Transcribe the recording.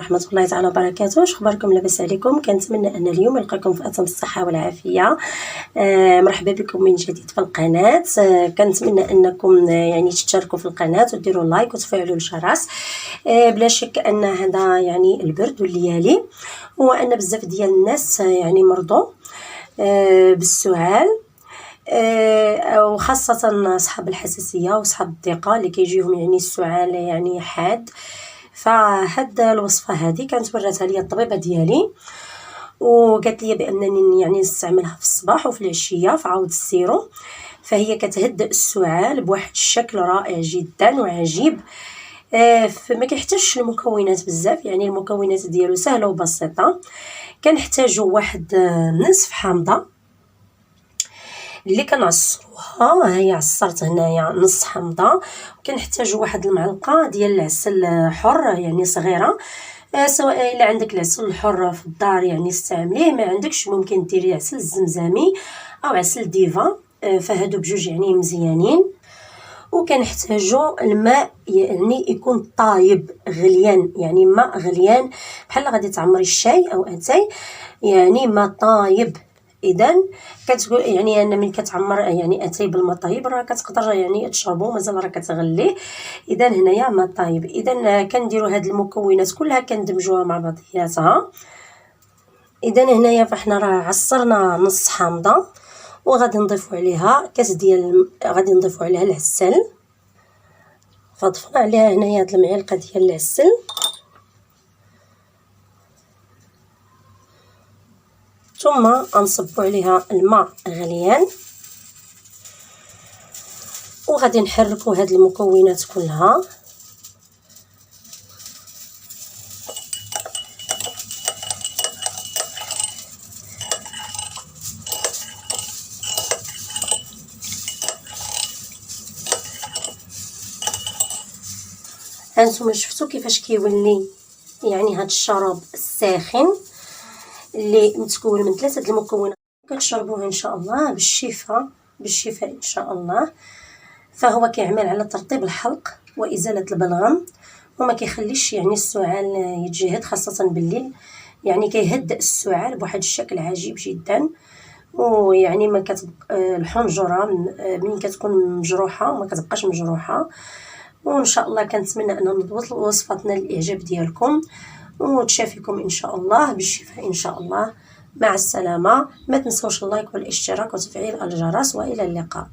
ورحمة الله تعالى وبركاته. واش اخباركم؟ لاباس عليكم؟ كنتمنى ان اليوم نلقاكم في اتم الصحه والعافيه. مرحبا بكم من جديد في القناه. كنتمنى انكم يعني تشتركوا في القناه وديروا لايك وتفعلوا الجرس. بلا شك ان هذا يعني البرد والليالي، هو ان بزاف ديال الناس يعني مرضوا بالسعال، وخاصة أصحاب الحساسية وأصحاب الضيقة اللي كيجيهم يعني السعال يعني حاد. فهاد الوصفة هذه كانت وراتها لي الطبيبة ديالي، وقالت لي بأنني يعني نستعملها في الصباح وفي العشية في عوض السيرو، فهي كتهدئ السعال بواحد الشكل رائع جدا وعجيب. فما كيحتاجش المكونات بزاف، يعني المكونات ديالو سهلة وبسيطة. كنحتاجو واحد نصف حامضة اللي كنعصروها، هي عصرت هنايا نص حامضه. وكنحتاجوا واحد المعلقه ديال العسل حر يعني صغيره، سواء الا عندك العسل الحر في الدار يعني استعمليه، ما عندكش ممكن ديري عسل الزمزمي او عسل ديفا، فهادو بجوج يعني مزيانين. وكنحتاجوا الماء يعني يكون طايب غليان، يعني ماء غليان بحال غادي تعمري الشاي او اتاي، يعني ماء طايب. اذا كتقول يعني انا ملي كتعمر يعني اتاي بالماء طايب راه كتقدر يعني تشربو مازال راه كتغليه. اذا هنايا ماء طايب. اذا كنديروا هاد المكونات كلها كندمجوها مع بعضياتها. اذا هنايا فاحنا راه عصرنا نص حامضه، وغادي نضيفوا عليها كاس ديال غادي نضيفوا عليها العسل. فضفنا عليها هنايا هاد المعلقه ديال العسل، ثم غنصبوا عليها الماء غليان، وغادي نحركوا هاد المكونات كلها. هانتوما شفتوا كيفاش كيولي يعني هاد الشراب الساخن اللي متكون من 3 المكونات. كتشربوه ان شاء الله بالشفاء ان شاء الله. فهو كيعمل على ترطيب الحلق وازاله البلغم، وما كيخليش يعني السعال يتجهد خاصه بالليل، يعني كيهدئ السعال بواحد الشكل عجيب جدا. ويعني ما كتبقى الحنجره من كتكون مجروحه ما كتبقاش مجروحه. وان شاء الله كنتمنى ان نضبط وصفتنا للاعجاب ديالكم، وتشافيكم ان شاء الله بالشفاء ان شاء الله. مع السلامه. ما تنسوش اللايك والاشتراك وتفعيل الجرس، والى اللقاء.